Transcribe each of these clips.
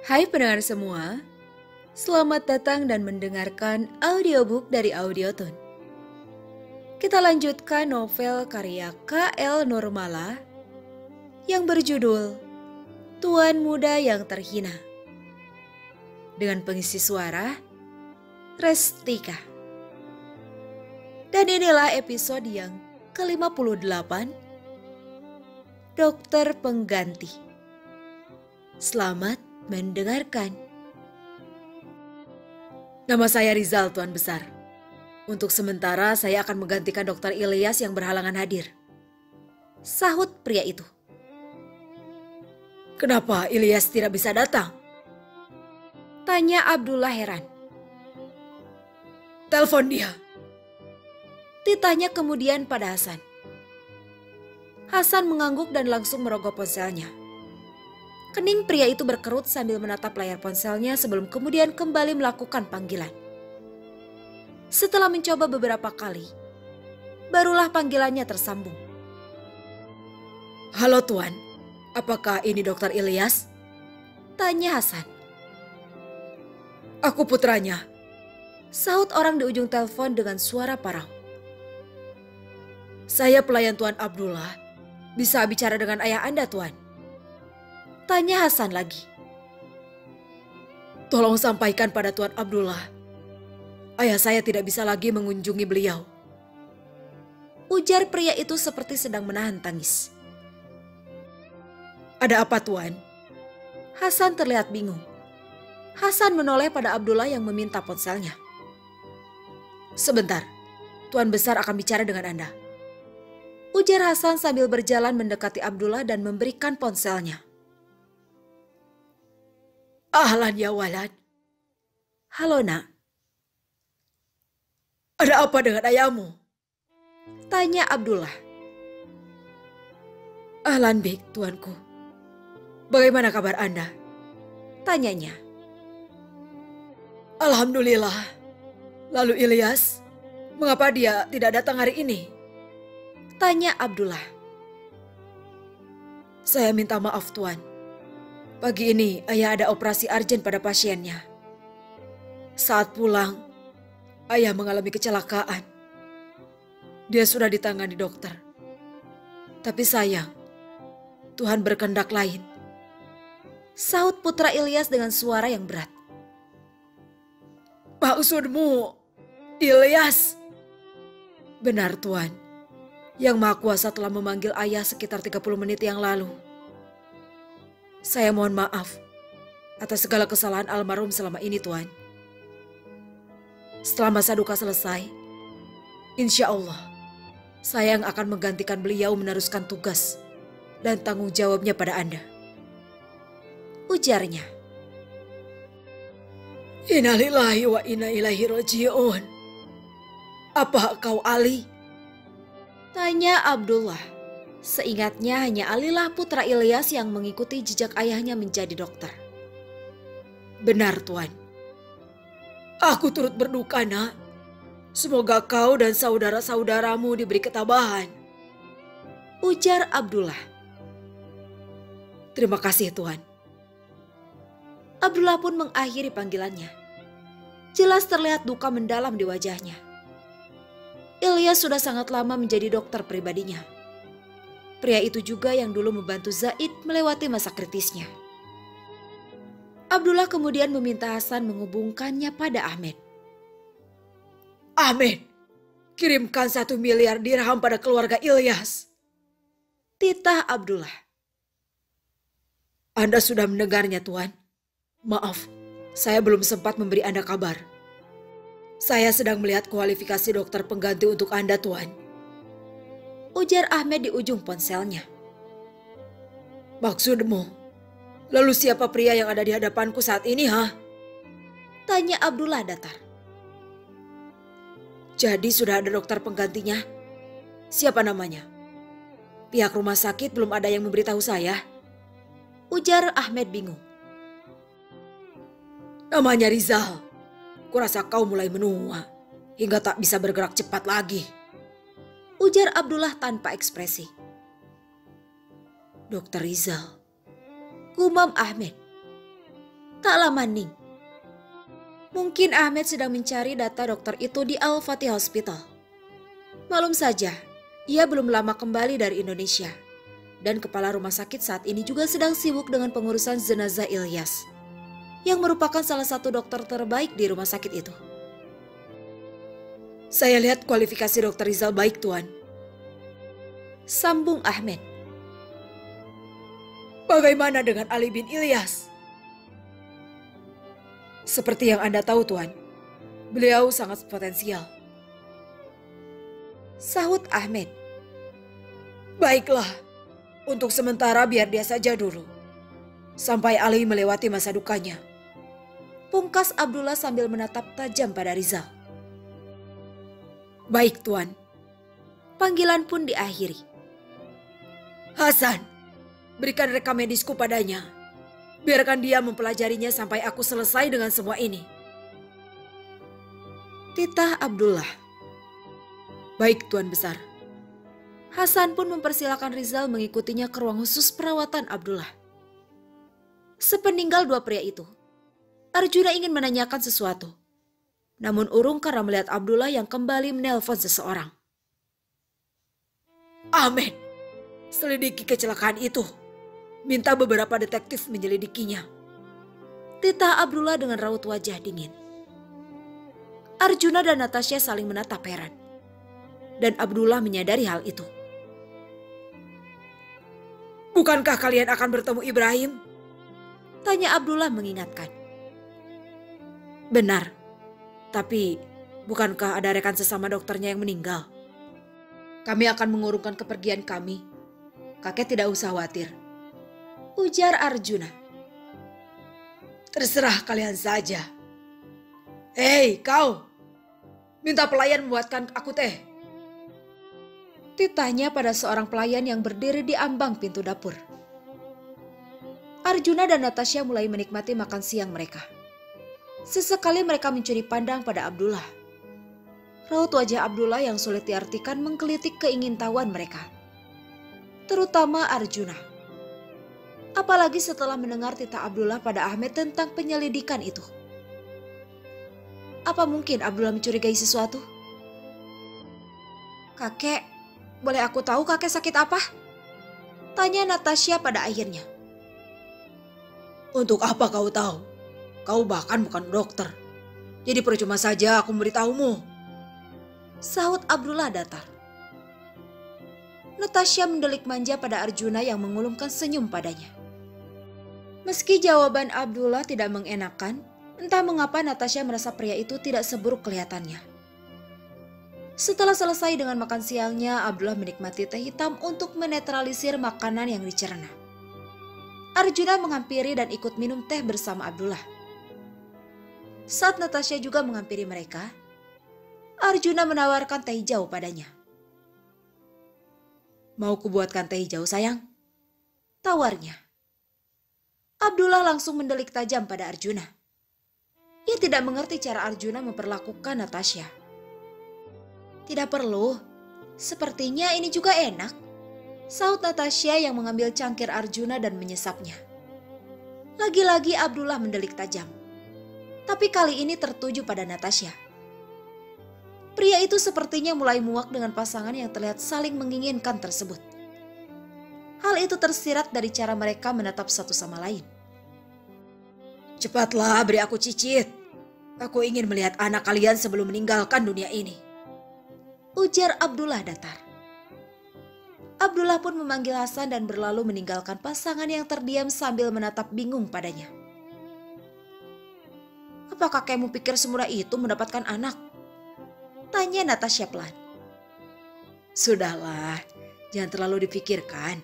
Hai pendengar semua, selamat datang dan mendengarkan audiobook dari Audiotune. Kita lanjutkan novel karya K.L. Nurmala yang berjudul Tuan Muda yang Terhina dengan pengisi suara Restika. Dan inilah episode yang ke-58, Dokter Pengganti. Selamat mendengarkan. Nama saya Rizal, Tuan Besar. Untuk sementara saya akan menggantikan Dokter Ilyas yang berhalangan hadir. Sahut pria itu. Kenapa Ilyas tidak bisa datang? Tanya Abdullah heran. Telepon dia. Ditanya kemudian pada Hasan. Hasan mengangguk dan langsung merogoh ponselnya. Kening pria itu berkerut sambil menatap layar ponselnya sebelum kemudian kembali melakukan panggilan. Setelah mencoba beberapa kali, barulah panggilannya tersambung. Halo Tuan, apakah ini Dokter Ilyas? Tanya Hasan. Aku putranya, sahut orang di ujung telepon dengan suara parau. Saya pelayan Tuan Abdullah, bisa bicara dengan ayah Anda Tuan? Tanya Hasan lagi. Tolong sampaikan pada Tuan Abdullah, ayah saya tidak bisa lagi mengunjungi beliau. Ujar pria itu seperti sedang menahan tangis. Ada apa Tuan? Hasan terlihat bingung. Hasan menoleh pada Abdullah yang meminta ponselnya. Sebentar, Tuan Besar akan bicara dengan Anda. Ujar Hasan sambil berjalan mendekati Abdullah dan memberikan ponselnya. Ahlan ya walad. Halo nak. Ada apa dengan ayahmu? Tanya Abdullah. Ahlan bik tuanku. Bagaimana kabar Anda? Tanyanya. Alhamdulillah. Lalu Ilyas, mengapa dia tidak datang hari ini? Tanya Abdullah. Saya minta maaf Tuan. Pagi ini ayah ada operasi arjen pada pasiennya. Saat pulang, ayah mengalami kecelakaan. Dia sudah ditangani dokter. Tapi sayang, Tuhan berkehendak lain. Sahut putra Ilyas dengan suara yang berat. Maksudmu, Ilyas? Benar Tuan, Yang Maha Kuasa telah memanggil ayah sekitar 30 menit yang lalu. Saya mohon maaf atas segala kesalahan almarhum selama ini Tuan. Setelah masa duka selesai, insya Allah saya yang akan menggantikan beliau meneruskan tugas dan tanggung jawabnya pada Anda. Ujarnya. Innalillahi wa inna ilaihi raji'un. Apa kau Ali? Tanya Abdullah. Seingatnya hanya Alilah putra Ilyas yang mengikuti jejak ayahnya menjadi dokter. Benar Tuan. Aku turut berduka nak. Semoga kau dan saudara-saudaramu diberi ketabahan. Ujar Abdullah. Terima kasih Tuan. Abdullah pun mengakhiri panggilannya. Jelas terlihat duka mendalam di wajahnya. Ilyas sudah sangat lama menjadi dokter pribadinya. Pria itu juga yang dulu membantu Zaid melewati masa kritisnya. Abdullah kemudian meminta Hasan menghubungkannya pada Ahmed. Ahmed, kirimkan 1 miliar dirham pada keluarga Ilyas. Titah Abdullah. Anda sudah mendengarnya Tuan. Maaf, saya belum sempat memberi Anda kabar. Saya sedang melihat kualifikasi dokter pengganti untuk Anda Tuan. Ujar Ahmed di ujung ponselnya. Maksudmu, lalu siapa pria yang ada di hadapanku saat ini, ha? Tanya Abdullah datar. Jadi sudah ada dokter penggantinya? Siapa namanya? Pihak rumah sakit belum ada yang memberitahu saya. Ujar Ahmed bingung. Namanya Rizal. Kurasa kau mulai menua hingga tak bisa bergerak cepat lagi. Ujar Abdullah tanpa ekspresi. Dokter Rizal. Gumam Ahmed. Tak lama Ning. Mungkin Ahmed sedang mencari data dokter itu di Al-Fatih Hospital. Malum saja, ia belum lama kembali dari Indonesia. Dan kepala rumah sakit saat ini juga sedang sibuk dengan pengurusan jenazah Ilyas, yang merupakan salah satu dokter terbaik di rumah sakit itu. Saya lihat kualifikasi dokter Rizal baik, Tuan. Sambung Ahmed. Bagaimana dengan Ali bin Ilyas? Seperti yang Anda tahu, Tuan, beliau sangat potensial. Sahut Ahmed. Baiklah, untuk sementara biar dia saja dulu, sampai Ali melewati masa dukanya. Pungkas Abdullah sambil menatap tajam pada Rizal. Baik, Tuan. Panggilan pun diakhiri. Hasan, berikan rekam medisku padanya. Biarkan dia mempelajarinya sampai aku selesai dengan semua ini. Titah Abdullah. Baik, Tuan Besar. Hasan pun mempersilakan Rizal mengikutinya ke ruang khusus perawatan Abdullah. Sepeninggal dua pria itu, Arjuna ingin menanyakan sesuatu. Namun urung karena melihat Abdullah yang kembali menelpon seseorang. Ahmed, selidiki kecelakaan itu. Minta beberapa detektif menyelidikinya. Titah Abdullah dengan raut wajah dingin. Arjuna dan Natasha saling menatap heran. Dan Abdullah menyadari hal itu. Bukankah kalian akan bertemu Ibrahim? Tanya Abdullah mengingatkan. Benar, tapi bukankah ada rekan sesama dokternya yang meninggal? Kami akan mengurungkan kepergian kami. Kakek tidak usah khawatir. Ujar Arjuna. Terserah kalian saja. Hei kau, minta pelayan membuatkan aku teh. Titahnya pada seorang pelayan yang berdiri di ambang pintu dapur. Arjuna dan Natasha mulai menikmati makan siang mereka. Sesekali mereka mencuri pandang pada Abdullah. Raut wajah Abdullah yang sulit diartikan menggelitik keingintahuan mereka. Terutama Arjuna. Apalagi setelah mendengar titah Abdullah pada Ahmed tentang penyelidikan itu. Apa mungkin Abdullah mencurigai sesuatu? Kakek, boleh aku tahu kakek sakit apa? Tanya Natasha pada akhirnya. Untuk apa kau tahu? Kau bahkan bukan dokter. Jadi percuma saja aku memberitahumu. Sahut Abdullah datar. Natasha mendelik manja pada Arjuna yang mengulumkan senyum padanya. Meski jawaban Abdullah tidak mengenakan, entah mengapa Natasha merasa pria itu tidak seburuk kelihatannya. Setelah selesai dengan makan siangnya, Abdullah menikmati teh hitam untuk menetralisir makanan yang dicerna. Arjuna menghampiri dan ikut minum teh bersama Abdullah. Saat Natasha juga menghampiri mereka, Arjuna menawarkan teh hijau padanya. Mau kubuatkan teh hijau, sayang? Tawarnya. Abdullah langsung mendelik tajam pada Arjuna. Ia tidak mengerti cara Arjuna memperlakukan Natasha. Tidak perlu, sepertinya ini juga enak. Sahut Natasha yang mengambil cangkir Arjuna dan menyesapnya. Lagi-lagi Abdullah mendelik tajam. Tapi kali ini tertuju pada Natasha. Pria itu sepertinya mulai muak dengan pasangan yang terlihat saling menginginkan tersebut. Hal itu tersirat dari cara mereka menatap satu sama lain. Cepatlah beri aku cicit. Aku ingin melihat anak kalian sebelum meninggalkan dunia ini. Ujar Abdullah datar. Abdullah pun memanggil Hasan dan berlalu meninggalkan pasangan yang terdiam sambil menatap bingung padanya. Apa kakekmu pikir semudah itu mendapatkan anak? Tanya Natasha pelan. Sudahlah, jangan terlalu dipikirkan.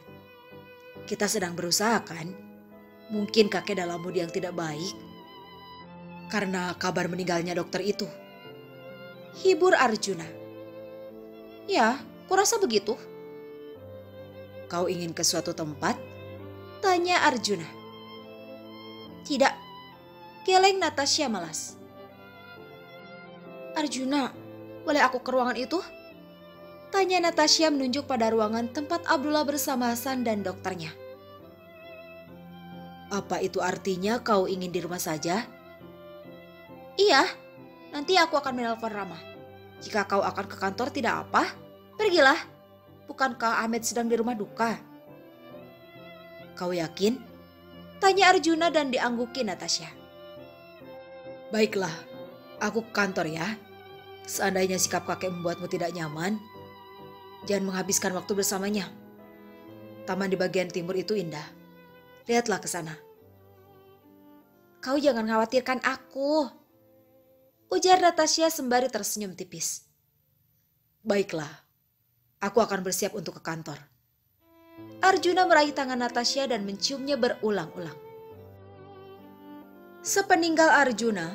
Kita sedang berusaha kan? Mungkin kakek dalam mood yang tidak baik. Karena kabar meninggalnya dokter itu. Hibur Arjuna. Ya, kurasa begitu. Kau ingin ke suatu tempat? Tanya Arjuna. Tidak. Geleng Natasha malas. Arjuna, boleh aku ke ruangan itu? Tanya Natasha menunjuk pada ruangan tempat Abdullah bersama Hasan dan dokternya. Apa itu artinya kau ingin di rumah saja? Iya, nanti aku akan menelpon Rama. Jika kau akan ke kantor tidak apa, pergilah. Bukankah Ahmed sedang di rumah duka? Kau yakin? Tanya Arjuna dan diangguki Natasha. Baiklah, aku ke kantor ya. Seandainya sikap kakek membuatmu tidak nyaman, jangan menghabiskan waktu bersamanya. Taman di bagian timur itu indah. Lihatlah ke sana. Kau jangan khawatirkan aku, ujar Natasha sembari tersenyum tipis. Baiklah, aku akan bersiap untuk ke kantor. Arjuna meraih tangan Natasha dan menciumnya berulang-ulang. Sepeninggal Arjuna,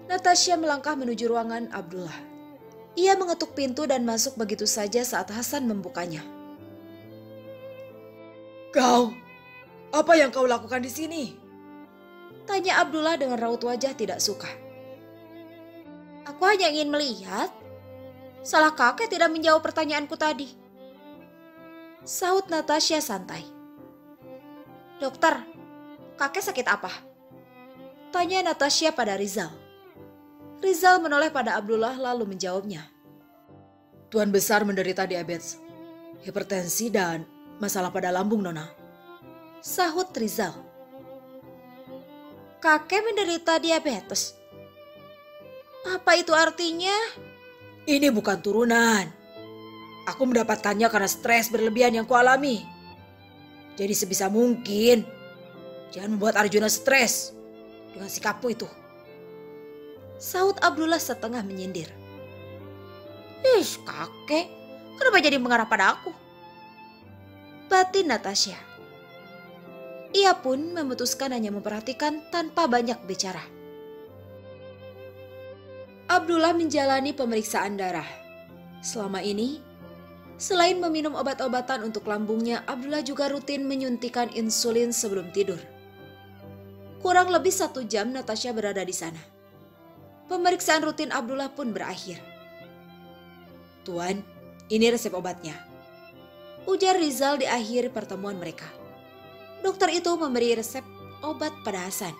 Natasha melangkah menuju ruangan Abdullah. Ia mengetuk pintu dan masuk begitu saja saat Hasan membukanya. Kau, apa yang kau lakukan di sini? Tanya Abdullah dengan raut wajah tidak suka. Aku hanya ingin melihat. Salah kakek tidak menjawab pertanyaanku tadi. Sahut Natasha santai. Dokter, kakek sakit apa? Tanya Natasha pada Rizal. Rizal menoleh pada Abdullah lalu menjawabnya. Tuan besar menderita diabetes, hipertensi dan masalah pada lambung, Nona. Sahut Rizal. Kakek menderita diabetes. Apa itu artinya? Ini bukan turunan. Aku mendapatkannya karena stres berlebihan yang kualami. Jadi sebisa mungkin, jangan membuat Arjuna stres dengan sikapmu itu. Sahut Abdullah setengah menyindir. Kakek, kenapa jadi mengarah pada aku? Batin Natasha. Ia pun memutuskan hanya memperhatikan tanpa banyak bicara. Abdullah menjalani pemeriksaan darah. Selama ini, selain meminum obat-obatan untuk lambungnya, Abdullah juga rutin menyuntikkan insulin sebelum tidur. Kurang lebih 1 jam Natasha berada di sana. Pemeriksaan rutin Abdullah pun berakhir. Tuan, ini resep obatnya. Ujar Rizal di akhir pertemuan mereka. Dokter itu memberi resep obat pada Hasan.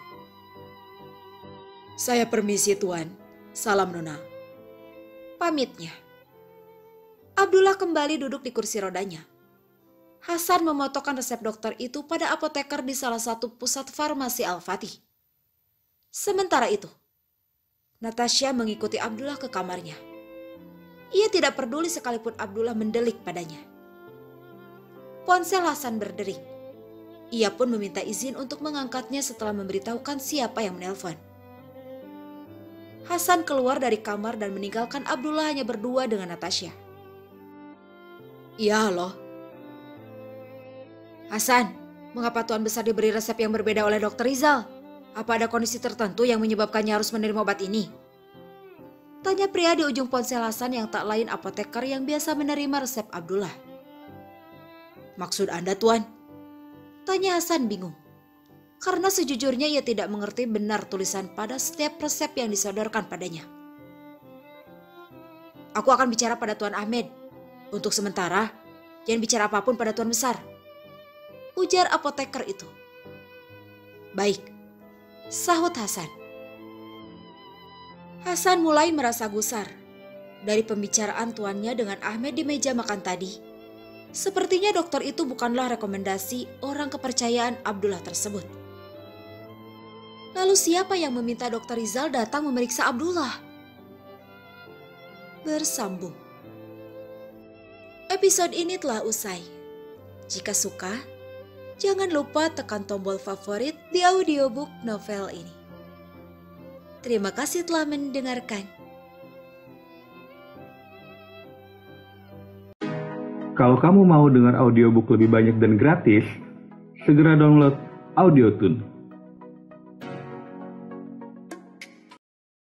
Saya permisi, Tuan. Salam, Nona. Pamitnya. Abdullah kembali duduk di kursi rodanya. Hasan memotokkan resep dokter itu pada apoteker di salah satu pusat farmasi Al-Fatih. Sementara itu, Natasha mengikuti Abdullah ke kamarnya. Ia tidak peduli sekalipun Abdullah mendelik padanya. Ponsel Hasan berdering. Ia pun meminta izin untuk mengangkatnya setelah memberitahukan siapa yang menelpon. Hasan keluar dari kamar dan meninggalkan Abdullah hanya berdua dengan Natasha. Iya, halo. Hasan, mengapa Tuan Besar diberi resep yang berbeda oleh Dokter Rizal? Apa ada kondisi tertentu yang menyebabkannya harus menerima obat ini? Tanya pria di ujung ponsel Hasan yang tak lain apoteker yang biasa menerima resep Abdullah. Maksud Anda, Tuan? Tanya Hasan bingung. Karena sejujurnya ia tidak mengerti benar tulisan pada setiap resep yang disodorkan padanya. Aku akan bicara pada Tuan Ahmed. Untuk sementara, jangan bicara apapun pada Tuan Besar. Ujar apoteker itu. Baik, sahut Hasan. Hasan mulai merasa gusar dari pembicaraan tuannya dengan Ahmed di meja makan tadi. Sepertinya dokter itu bukanlah rekomendasi orang kepercayaan Abdullah tersebut. Lalu siapa yang meminta Dokter Rizal datang memeriksa Abdullah? Bersambung. Episode ini telah usai. Jika suka, jangan lupa tekan tombol favorit di audiobook novel ini. Terima kasih telah mendengarkan. Kalau kamu mau dengar audiobook lebih banyak dan gratis, segera download Audiotune.